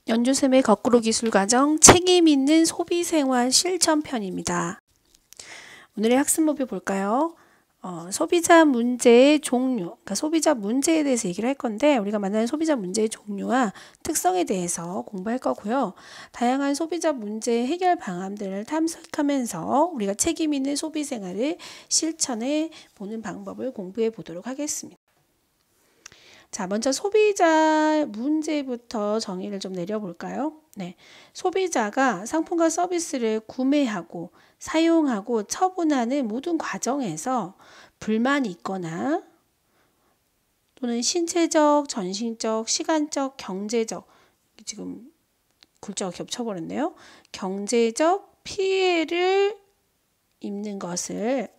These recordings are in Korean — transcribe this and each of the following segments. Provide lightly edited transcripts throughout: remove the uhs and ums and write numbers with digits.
연주쌤의 거꾸로 기술과정 책임있는 소비생활 실천편입니다. 오늘의 학습 목표 볼까요? 소비자 문제의 종류, 그러니까 소비자 문제에 대해서 얘기를 할 건데 우리가 만나는 소비자 문제의 종류와 특성에 대해서 공부할 거고요. 다양한 소비자 문제 해결 방안들을 탐색하면서 우리가 책임있는 소비생활을 실천해 보는 방법을 공부해 보도록 하겠습니다. 자, 먼저 소비자 문제부터 정의를 좀 내려볼까요? 네, 소비자가 상품과 서비스를 구매하고 사용하고 처분하는 모든 과정에서 불만이 있거나 또는 신체적, 정신적, 시간적, 경제적, 지금 글자가 겹쳐버렸네요. 경제적 피해를 입는 것을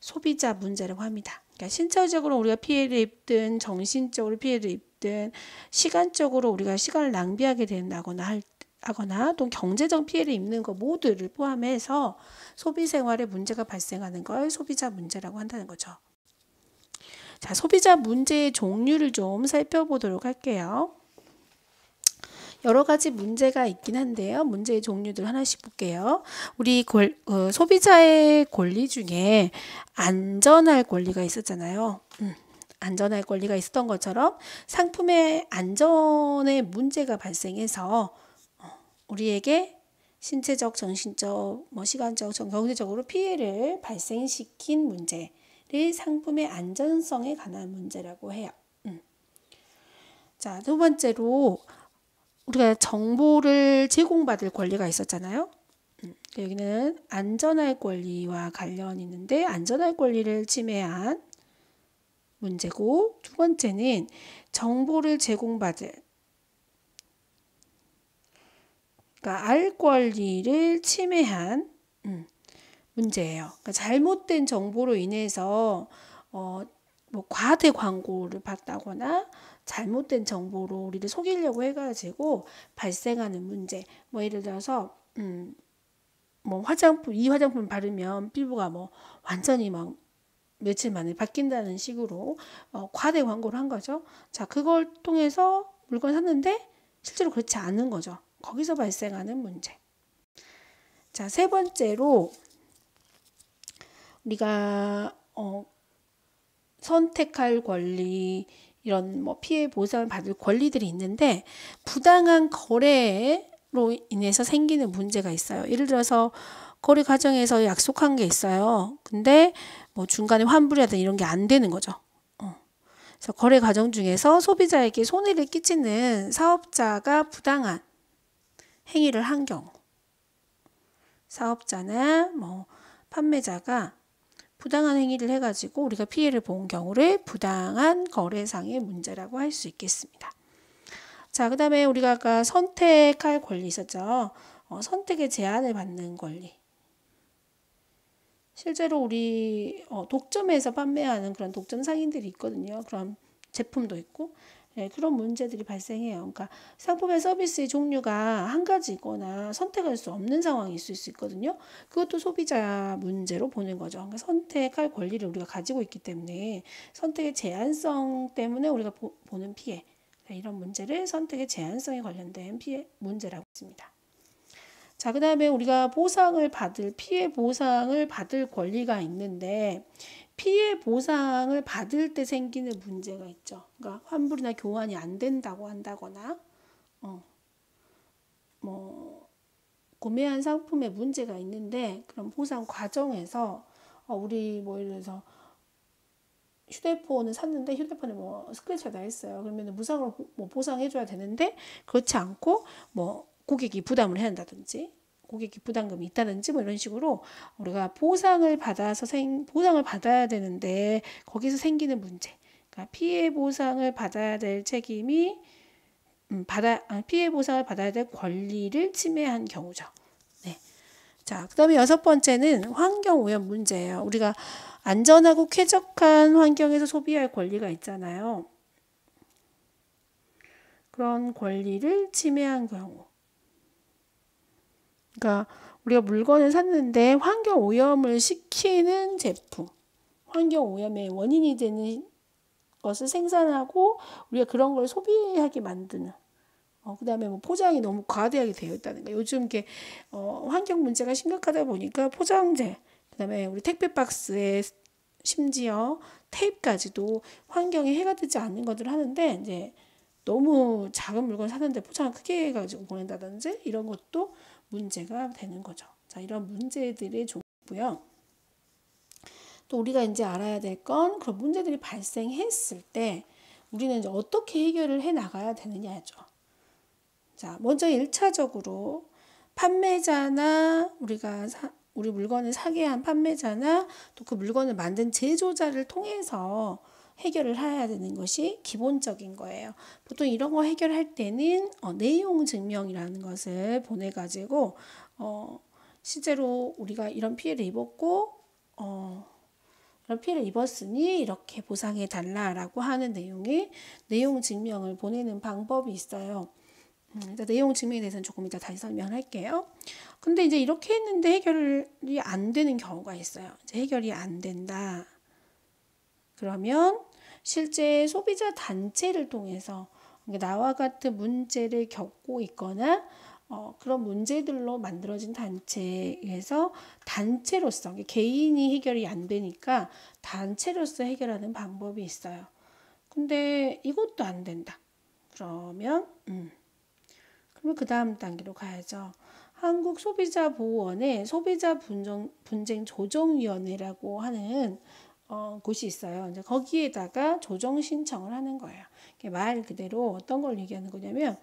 소비자 문제라고 합니다. 그러니까 신체적으로 우리가 피해를 입든 정신적으로 피해를 입든 시간적으로 우리가 시간을 낭비하게 된다거나 하거나 또 경제적 피해를 입는 것 모두를 포함해서 소비생활에 문제가 발생하는 걸 소비자 문제라고 한다는 거죠. 자, 소비자 문제의 종류를 좀 살펴보도록 할게요. 여러 가지 문제가 있긴 한데요. 문제의 종류들 하나씩 볼게요. 우리 소비자의 권리 중에 안전할 권리가 있었잖아요. 안전할 권리가 있었던 것처럼 상품의 안전에 문제가 발생해서 우리에게 신체적, 정신적, 시간적, 경제적으로 피해를 발생시킨 문제를 상품의 안전성에 관한 문제라고 해요. 자, 두 번째로 우리가 정보를 제공받을 권리가 있었잖아요. 여기는 안전할 권리와 관련이 있는데 안전할 권리를 침해한 문제고, 두 번째는 정보를 제공받을, 그러니까 알 권리를 침해한 문제예요. 그러니까 잘못된 정보로 인해서 과대 광고를 받다거나 잘못된 정보로 우리를 속이려고 해가지고 발생하는 문제. 예를 들어서 이 화장품 바르면 피부가 완전히 며칠 만에 바뀐다는 식으로 과대 광고를 한 거죠. 자, 그걸 통해서 물건 샀는데 실제로 그렇지 않은 거죠. 거기서 발생하는 문제. 자, 세 번째로 우리가 선택할 권리, 이런 피해 보상을 받을 권리들이 있는데 부당한 거래로 인해서 생기는 문제가 있어요. 예를 들어서 거래 과정에서 약속한 게 있어요. 근데 중간에 환불이라든지 이런 게 안 되는 거죠. 그래서 거래 과정 중에서 소비자에게 손해를 끼치는 사업자가 부당한 행위를 한 경우, 사업자나 판매자가 부당한 행위를 해가지고 우리가 피해를 본 경우를 부당한 거래상의 문제라고 할 수 있겠습니다. 자, 그 다음에 우리가 아까 선택할 권리 있었죠. 선택의 제한을 받는 권리. 실제로 우리 독점에서 판매하는 그런 독점 상인들이 있거든요. 그런 제품도 있고. 네, 그런 문제들이 발생해요. 그러니까 상품의 서비스의 종류가 한 가지거나 선택할 수 없는 상황이 있을 수 있거든요. 그것도 소비자 문제로 보는 거죠. 그러니까 선택할 권리를 우리가 가지고 있기 때문에 선택의 제한성 때문에 우리가 보는 피해, 이런 문제를 선택의 제한성에 관련된 피해 문제라고 했습니다. 자, 그 다음에 우리가 피해 보상을 받을 권리가 있는데 피해 보상을 받을 때 생기는 문제가 있죠. 그러니까 환불이나 교환이 안 된다고 한다거나 구매한 상품에 문제가 있는데 그런 보상 과정에서 우리 예를 들어서 휴대폰을 샀는데 휴대폰에 스크래치가 나 있어요. 그러면 무상으로 보상해줘야 되는데 그렇지 않고 고객이 부담을 해야 한다든지 고객이 부담금이 있다든지 이런 식으로 우리가 보상을 받아야 되는데 거기서 생기는 문제. 그러니까 피해 보상을 받아야 될 책임이 피해 보상을 받아야 될 권리를 침해한 경우죠. 네. 자, 그다음에 여섯 번째는 환경 오염 문제예요. 우리가 안전하고 쾌적한 환경에서 소비할 권리가 있잖아요. 그런 권리를 침해한 경우. 그러니까 우리가 물건을 샀는데 환경 오염을 시키는 제품, 환경 오염의 원인이 되는 것을 생산하고 우리가 그런 걸 소비하게 만드는 그다음에 뭐 포장이 너무 과대하게 되어 있다는 거. 요즘 이게 환경 문제가 심각하다 보니까 포장재, 그다음에 우리 택배 박스에 심지어 테이프까지도 환경에 해가 되지 않는 것들을 하는데, 이제 너무 작은 물건 사는데 포장을 크게 해가지고 보낸다든지 이런 것도 문제가 되는 거죠. 자, 이런 문제들이 좋고요. 또 우리가 이제 알아야 될 건 그런 문제들이 발생했을 때 우리는 이제 어떻게 해결을 해 나가야 되느냐죠. 자, 먼저 1차적으로 판매자나 우리 물건을 사게 한 판매자나 또 그 물건을 만든 제조자를 통해서 해결을 해야 되는 것이 기본적인 거예요. 보통 이런 거 해결할 때는 내용 증명이라는 것을 보내 가지고 실제로 우리가 이런 피해를 입었고 이런 피해를 입었으니 이렇게 보상해 달라라고 하는 내용의 내용 증명을 보내는 방법이 있어요. 내용 증명에 대해서는 조금 이따 다시 설명할게요. 근데 이제 이렇게 했는데 해결이 안 되는 경우가 있어요. 이제 해결이 안 된다. 그러면 실제 소비자 단체를 통해서 나와 같은 문제를 겪고 있거나 그런 문제들로 만들어진 단체에서 단체로서 개인이 해결이 안 되니까 단체로서 해결하는 방법이 있어요. 근데 이것도 안 된다. 그러면 그 다음 단계로 가야죠. 한국소비자보호원의 소비자분쟁조정위원회라고 하는 곳이 있어요. 이제 거기에다가 조정 신청을 하는 거예요. 말 그대로 어떤 걸 얘기하는 거냐면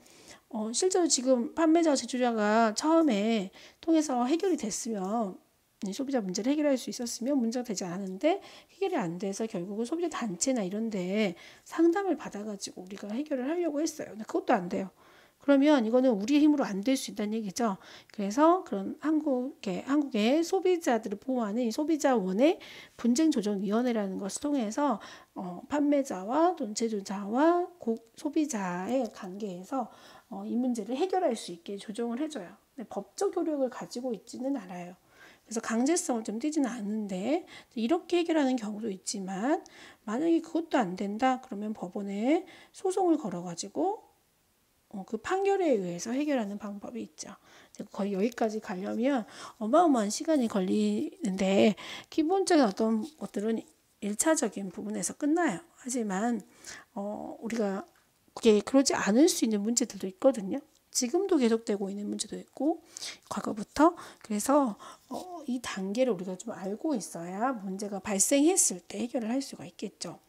실제로 지금 판매자 제조자가 처음에 통해서 해결이 됐으면 소비자 문제를 해결할 수 있었으면 문제가 되지 않았는데 해결이 안 돼서 결국은 소비자 단체나 이런 데 상담을 받아가지고 우리가 해결을 하려고 했어요. 근데 그것도 안 돼요. 그러면 이거는 우리의 힘으로 안 될 수 있다는 얘기죠. 그래서 그런 한국의 소비자들을 보호하는 소비자원의 분쟁조정위원회라는 것을 통해서 판매자와 또 제조자와 소비자의 관계에서 이 문제를 해결할 수 있게 조정을 해줘요. 근데 법적 효력을 가지고 있지는 않아요. 그래서 강제성을 좀 띠지는 않는데 이렇게 해결하는 경우도 있지만 만약에 그것도 안 된다 그러면 법원에 소송을 걸어가지고 그 판결에 의해서 해결하는 방법이 있죠. 거의 여기까지 가려면 어마어마한 시간이 걸리는데 기본적인 어떤 것들은 1차적인 부분에서 끝나요. 하지만 우리가 그게 그러지 않을 수 있는 문제들도 있거든요. 지금도 계속되고 있는 문제도 있고 과거부터. 그래서 이 단계를 우리가 좀 알고 있어야 문제가 발생했을 때 해결을 할 수가 있겠죠.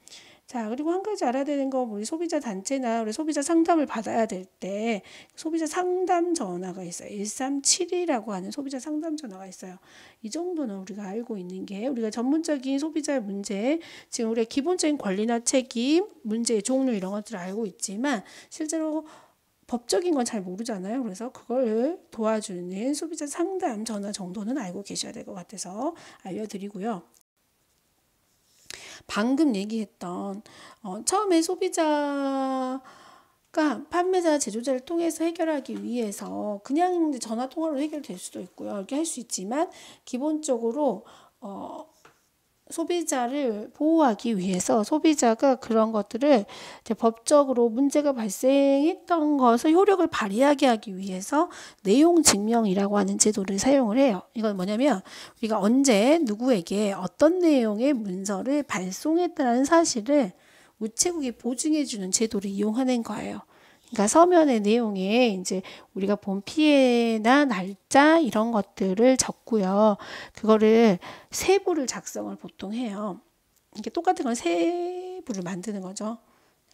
자, 그리고 한 가지 알아야 되는 거, 우리 소비자 단체나 우리 소비자 상담을 받아야 될 때 소비자 상담 전화가 있어요. 1372라고 하는 소비자 상담 전화가 있어요. 이 정도는 우리가 알고 있는 게 우리가 전문적인 소비자의 문제, 지금 우리가 기본적인 권리나 책임, 문제의 종류 이런 것들을 알고 있지만 실제로 법적인 건 잘 모르잖아요. 그래서 그걸 도와주는 소비자 상담 전화 정도는 알고 계셔야 될 것 같아서 알려드리고요. 방금 얘기했던 처음에 소비자가 판매자, 제조자를 통해서 해결하기 위해서 그냥 전화 통화로 해결될 수도 있고요. 이렇게 할 수 있지만 기본적으로 소비자를 보호하기 위해서 소비자가 그런 것들을 이제 법적으로 문제가 발생했던 것을 효력을 발휘하게 하기 위해서 내용 증명이라고 하는 제도를 사용을 해요. 이건 뭐냐면 우리가 언제 누구에게 어떤 내용의 문서를 발송했다는 사실을 우체국이 보증해 주는 제도를 이용하는 거예요. 그러니까 서면의 내용에 이제 우리가 본 피해나 날짜 이런 것들을 적고요. 그거를 세부를 작성을 보통 해요. 이게 똑같은 건 세부를 만드는 거죠.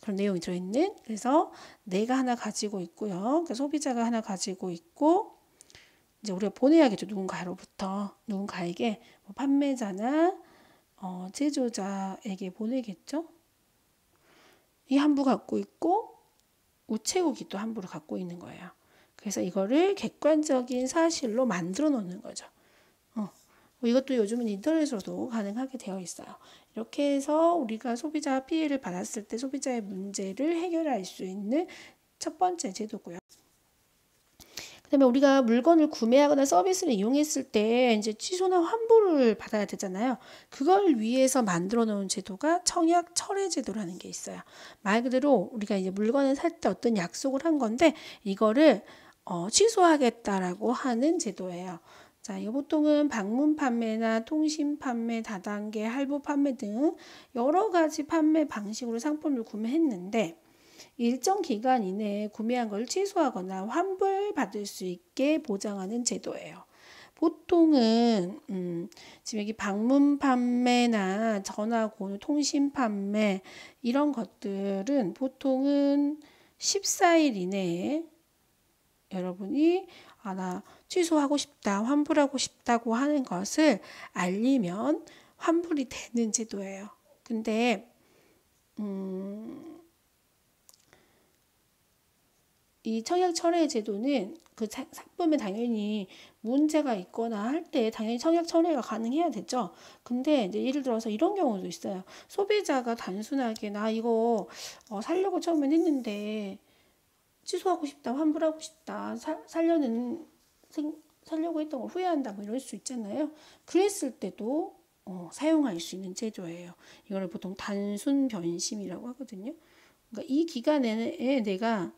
그런 내용이 들어있는. 그래서 내가 하나 가지고 있고요. 그러니까 소비자가 하나 가지고 있고 이제 우리가 보내야겠죠. 누군가에게 뭐 판매자나 제조자에게 보내겠죠. 이 한 부 갖고 있고 우체국이 또 한 부를 갖고 있는 거예요. 그래서 이거를 객관적인 사실로 만들어 놓는 거죠. 이것도 요즘은 인터넷으로도 가능하게 되어 있어요. 이렇게 해서 우리가 소비자 피해를 받았을 때 소비자의 문제를 해결할 수 있는 첫 번째 제도고요. 그 그다음에 우리가 물건을 구매하거나 서비스를 이용했을 때 이제 취소나 환불을 받아야 되잖아요. 그걸 위해서 만들어 놓은 제도가 청약 철회 제도라는 게 있어요. 말 그대로 우리가 이제 물건을 살 때 어떤 약속을 한 건데 이거를 취소하겠다라고 하는 제도예요. 자, 이거 보통은 방문 판매나 통신 판매, 다단계, 할부 판매 등 여러 가지 판매 방식으로 상품을 구매했는데 일정 기간 이내에 구매한 걸 취소하거나 환불받을 수 있게 보장하는 제도예요. 보통은 지금 여기 방문 판매나 전화 권유 통신 판매 이런 것들은 보통은 14일 이내에 여러분이 나 취소하고 싶다, 환불하고 싶다고 하는 것을 알리면 환불이 되는 제도예요. 근데 이 청약 철회 제도는 그 상품에 당연히 문제가 있거나 할 때 당연히 청약 철회가 가능해야 되죠. 근데 이제 예를 들어서 이런 경우도 있어요. 소비자가 단순하게 나 이거 살려고 처음엔 했는데 취소하고 싶다, 환불하고 싶다, 살려고 했던 걸 후회한다, 뭐 이럴 수 있잖아요. 그랬을 때도 사용할 수 있는 제도예요. 이거를 보통 단순 변심이라고 하거든요. 그러니까 이 기간에 내가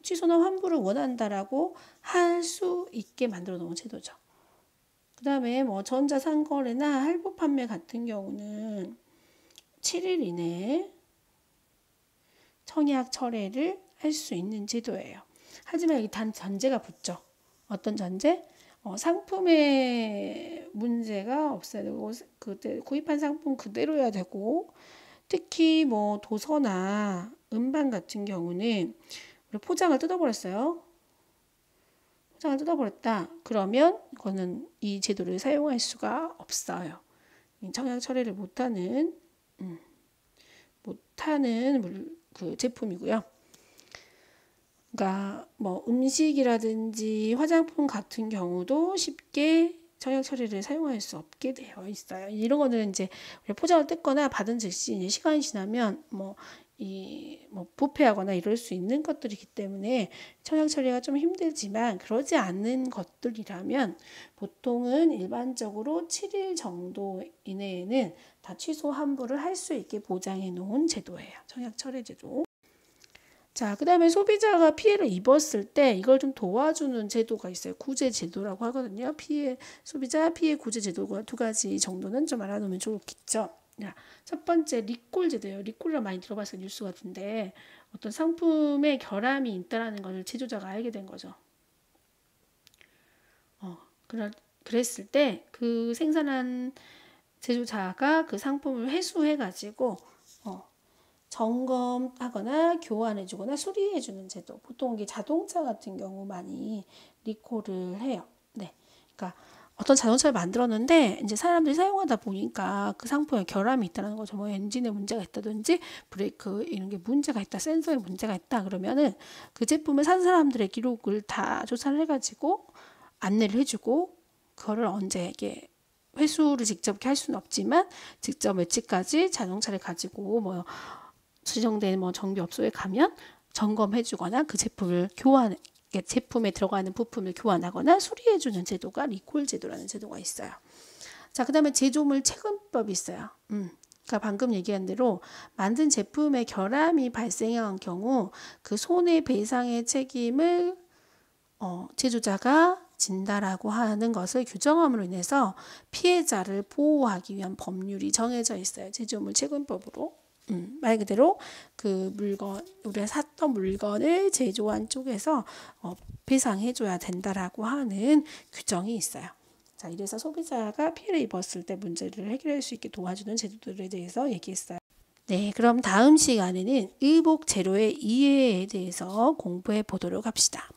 취소나 환불을 원한다라고 할 수 있게 만들어 놓은 제도죠. 그 다음에 뭐 전자상거래나 할부 판매 같은 경우는 7일 이내에 청약 철회를 할 수 있는 제도예요. 하지만 여기 단 전제가 붙죠. 어떤 전제? 상품의 문제가 없어야 되고 그때 구입한 상품 그대로여야 되고 특히 뭐 도서나 음반 같은 경우는 우리 포장을 뜯어버렸어요. 포장을 뜯어버렸다. 그러면 그거는 이 제도를 사용할 수가 없어요. 청약 처리를 못하는 그 제품이고요. 그러니까 뭐 음식이라든지 화장품 같은 경우도 쉽게 청약 처리를 사용할 수 없게 되어 있어요. 이런 거는 이제 포장을 뜯거나 받은 즉시 이제 시간이 지나면 뭐 부패하거나 이럴 수 있는 것들이기 때문에 청약 처리가 좀 힘들지만 그러지 않는 것들이라면 보통은 일반적으로 7일 정도 이내에는 다 취소 환불을 할 수 있게 보장해 놓은 제도예요. 청약 철회 제도. 자, 그 다음에 소비자가 피해를 입었을 때 이걸 좀 도와주는 제도가 있어요. 구제 제도라고 하거든요. 소비자 피해 구제 제도가 두 가지 정도는 좀 알아놓으면 좋겠죠. 첫 번째 리콜 제도예요. 리콜을 많이 들어봤어요. 뉴스 같은데 어떤 상품에 결함이 있다는 것을 제조자가 알게 된 거죠. 그랬을 때 그 생산한 제조자가 그 상품을 회수해가지고 점검하거나 교환해주거나 수리해주는 제도. 보통 이게 자동차 같은 경우 많이 리콜을 해요. 네, 그러니까 어떤 자동차를 만들었는데 이제 사람들이 사용하다 보니까 그 상품에 결함이 있다는 거죠. 뭐 엔진에 문제가 있다든지 브레이크 이런 게 문제가 있다, 센서에 문제가 있다 그러면은 그 제품을 산 사람들의 기록을 다 조사를 해가지고 안내를 해주고 그거를 언제 이게 회수를 직접 할 수는 없지만 직접 며칠까지 자동차를 가지고 뭐 지정된 뭐 정비업소에 가면 점검해주거나 그 제품을 제품에 들어가는 부품을 교환하거나 수리해주는 제도가 리콜 제도라는 제도가 있어요. 자, 그 다음에 제조물 체금법이 있어요. 그러니까 방금 얘기한 대로 만든 제품에 결함이 발생한 경우 그 손해배상의 책임을 제조자가 진다라고 하는 것을 규정함으로 인해서 피해자를 보호하기 위한 법률이 정해져 있어요. 제조물 체금법으로. 말 그대로 그 우리가 샀던 물건을 제조한 쪽에서 배상해줘야 된다라고 하는 규정이 있어요. 자, 이래서 소비자가 피해를 입었을 때 문제를 해결할 수 있게 도와주는 제도들에 대해서 얘기했어요. 네, 그럼 다음 시간에는 의복 재료의 이해에 대해서 공부해 보도록 합시다.